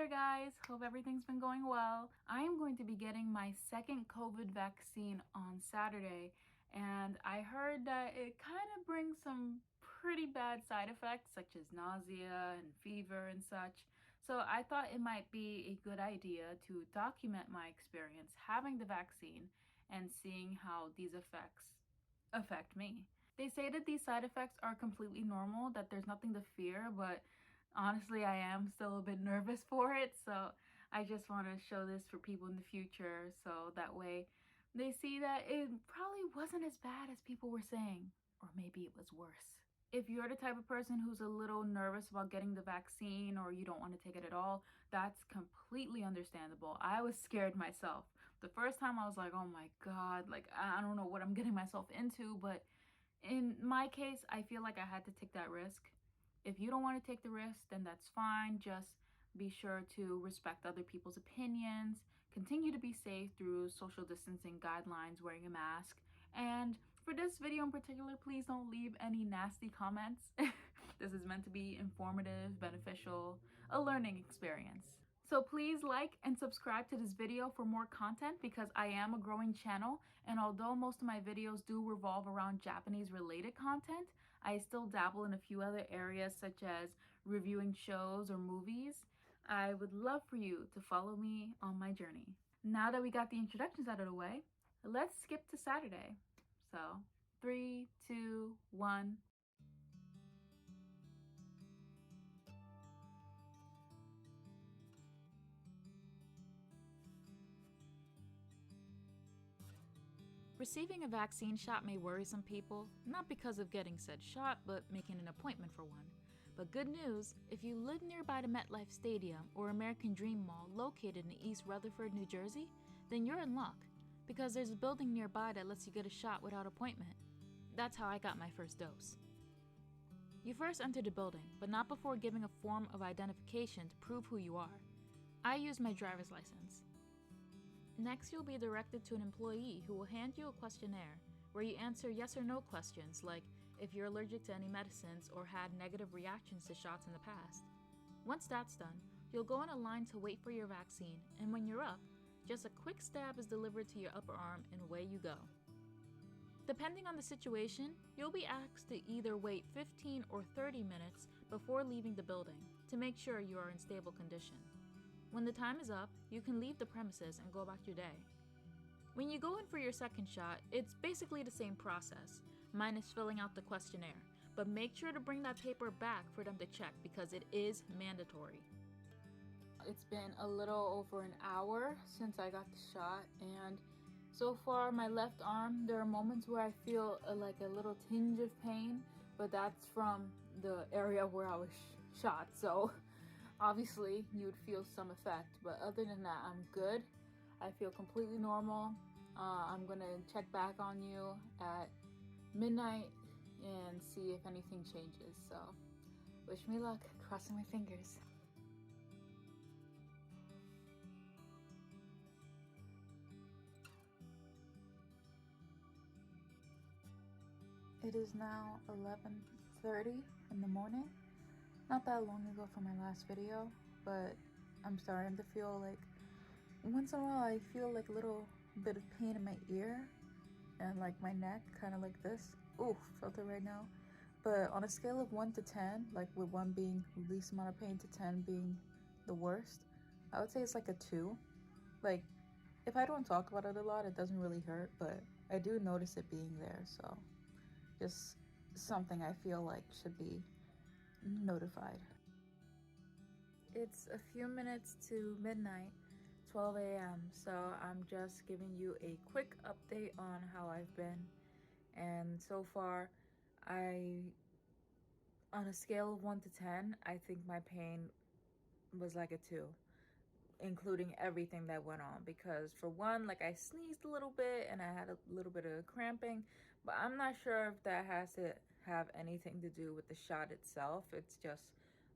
there, guys. Hope everything's been going well. I am going to be getting my second COVID vaccine on Saturday, and I heard that it kind of brings some pretty bad side effects such as nausea and fever and such. So I thought it might be a good idea to document my experience having the vaccine and seeing how these effects affect me. They say that these side effects are completely normal, that there's nothing to fear, but honestly, I am still a bit nervous for it, so I just want to show this for people in the future so that way they see that it probably wasn't as bad as people were saying, or maybe it was worse. If you're the type of person who's a little nervous about getting the vaccine or you don't want to take it at all, that's completely understandable. I was scared myself. The first time I was like, oh my God, like I don't know what I'm getting myself into, but in my case, I feel like I had to take that risk. If you don't want to take the risk, then that's fine. Just be sure to respect other people's opinions, continue to be safe through social distancing guidelines, wearing a mask. And for this video in particular, please don't leave any nasty comments. This is meant to be informative, beneficial, a learning experience. So please like and subscribe to this video for more content because I am a growing channel, and although most of my videos do revolve around Japanese related content, I still dabble in a few other areas such as reviewing shows or movies. I would love for you to follow me on my journey. Now that we got the introductions out of the way, let's skip to Saturday. So 3, 2, 1. Receiving a vaccine shot may worry some people, not because of getting said shot, but making an appointment for one. But good news, if you live nearby the MetLife Stadium or American Dream Mall located in East Rutherford, New Jersey, then you're in luck, because there's a building nearby that lets you get a shot without appointment. That's how I got my first dose. You first enter the building, but not before giving a form of identification to prove who you are. I used my driver's license. Next, you'll be directed to an employee who will hand you a questionnaire where you answer yes or no questions like if you're allergic to any medicines or had negative reactions to shots in the past. Once that's done, you'll go in a line to wait for your vaccine, and when you're up, just a quick stab is delivered to your upper arm and away you go. Depending on the situation, you'll be asked to either wait 15 or 30 minutes before leaving the building to make sure you are in stable condition. When the time is up, you can leave the premises and go about your day. When you go in for your second shot, it's basically the same process, minus filling out the questionnaire, but make sure to bring that paper back for them to check because it is mandatory. It's been a little over an hour since I got the shot, and so far my left arm, there are moments where I feel like a little tinge of pain, but that's from the area where I was shot, so obviously you would feel some effect, but other than that, I'm good. I feel completely normal. I'm gonna check back on you at midnight and see if anything changes. So wish me luck, crossing my fingers. It is now 11:30 in the morning. Not that long ago from my last video, but I'm starting to feel like once in a while I feel like a little bit of pain in my ear and like my neck, kind of like this. Ooh, felt it right now. But on a scale of 1 to 10, like with 1 being the least amount of pain to 10 being the worst, I would say it's like a 2. Like if I don't talk about it a lot, it doesn't really hurt, but I do notice it being there, so just something I feel like should be notified. It's a few minutes to midnight, 12 a.m. So I'm just giving you a quick update on how I've been. And so far, on a scale of 1 to 10, I think my pain was like a 2, including everything that went on. Because for one, like I sneezed a little bit and I had a little bit of cramping, but I'm not sure if that has to have anything to do with the shot itself. It's just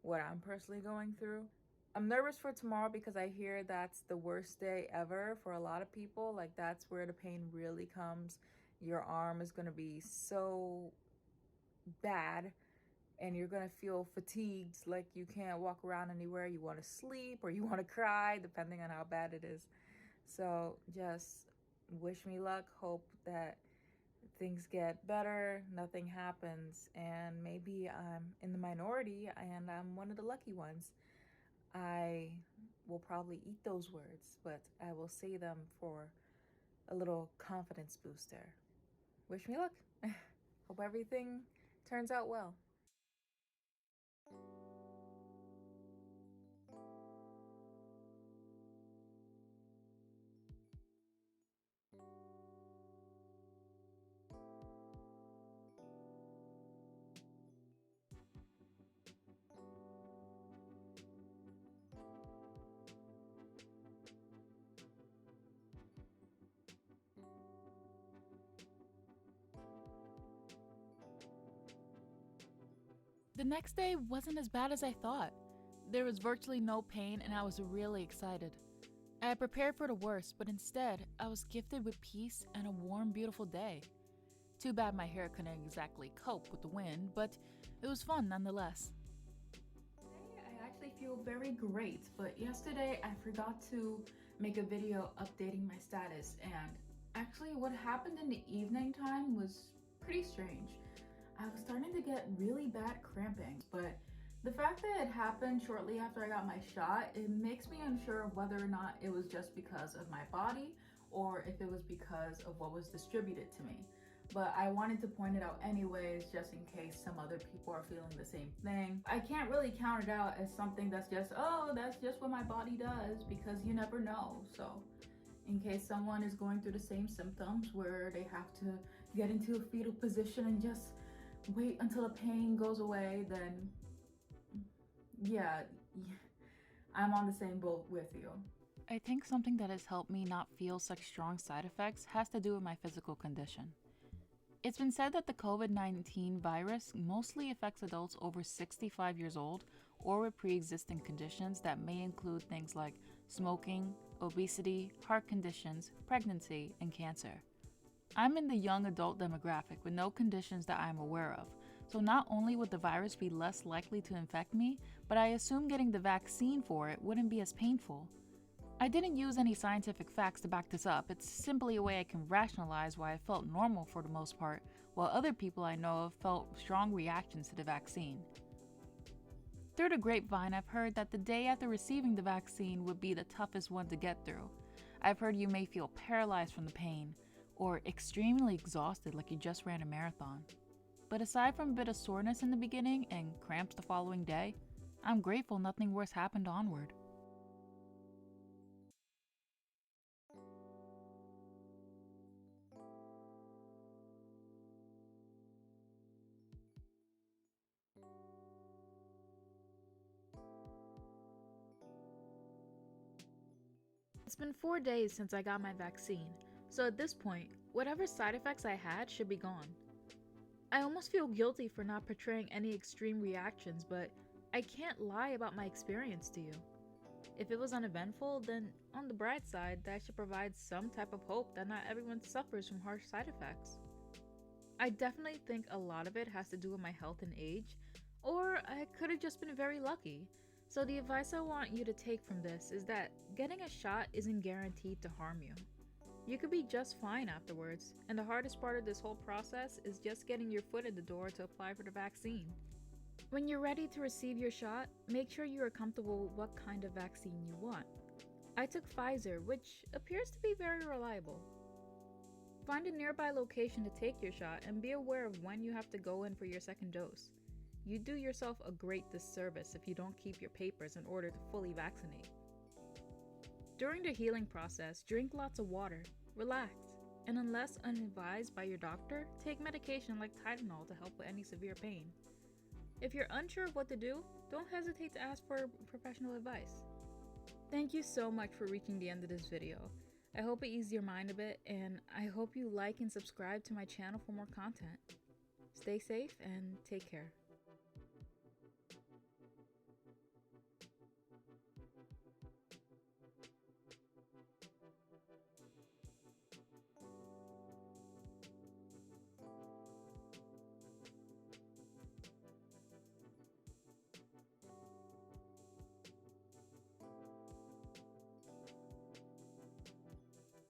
what I'm personally going through. I'm nervous for tomorrow because I hear that's the worst day ever for a lot of people. Like that's where the pain really comes. Your arm is going to be so bad and you're gonna feel fatigued, like you can't walk around anywhere, you want to sleep or you want to cry, depending on how bad it is. So just wish me luck, hope that things get better, nothing happens, and maybe I'm in the minority and I'm one of the lucky ones. I will probably eat those words, but I will say them for a little confidence booster. Wish me luck. Hope everything turns out well. The next day wasn't as bad as I thought. There was virtually no pain, and I was really excited. I had prepared for the worst, but instead, I was gifted with peace and a warm, beautiful day. Too bad my hair couldn't exactly cope with the wind, but it was fun nonetheless. Today, I actually feel very great, but yesterday I forgot to make a video updating my status, and actually, what happened in the evening time was pretty strange. I was starting to get really bad cramping, but the fact that it happened shortly after I got my shot, it makes me unsure of whether or not it was just because of my body or if it was because of what was distributed to me. But I wanted to point it out anyways, just in case some other people are feeling the same thing. I can't really count it out as something that's just, oh, that's just what my body does, because you never know. So in case someone is going through the same symptoms where they have to get into a fetal position and just wait until the pain goes away, then yeah, I'm on the same boat with you. I think something that has helped me not feel such strong side effects has to do with my physical condition. It's been said that the COVID-19 virus mostly affects adults over 65 years old or with pre-existing conditions that may include things like smoking, obesity, heart conditions, pregnancy, and cancer. I'm in the young adult demographic with no conditions that I'm aware of, so not only would the virus be less likely to infect me, but I assume getting the vaccine for it wouldn't be as painful. I didn't use any scientific facts to back this up, it's simply a way I can rationalize why I felt normal for the most part, while other people I know of felt strong reactions to the vaccine. Through the grapevine, I've heard that the day after receiving the vaccine would be the toughest one to get through. I've heard you may feel paralyzed from the pain, or extremely exhausted like you just ran a marathon. But aside from a bit of soreness in the beginning and cramps the following day, I'm grateful nothing worse happened onward. It's been 4 days since I got my vaccine, so at this point, whatever side effects I had should be gone. I almost feel guilty for not portraying any extreme reactions, but I can't lie about my experience to you. If it was uneventful, then on the bright side, that should provide some type of hope that not everyone suffers from harsh side effects. I definitely think a lot of it has to do with my health and age, or I could have just been very lucky. So the advice I want you to take from this is that getting a shot isn't guaranteed to harm you. You could be just fine afterwards, and the hardest part of this whole process is just getting your foot in the door to apply for the vaccine. When you're ready to receive your shot, make sure you are comfortable with what kind of vaccine you want. I took Pfizer, which appears to be very reliable. Find a nearby location to take your shot and be aware of when you have to go in for your second dose. You do yourself a great disservice if you don't keep your papers in order to fully vaccinate. During the healing process, drink lots of water, relax, and unless unadvised by your doctor, take medication like Tylenol to help with any severe pain. If you're unsure of what to do, don't hesitate to ask for professional advice. Thank you so much for reaching the end of this video. I hope it eased your mind a bit, and I hope you like and subscribe to my channel for more content. Stay safe and take care.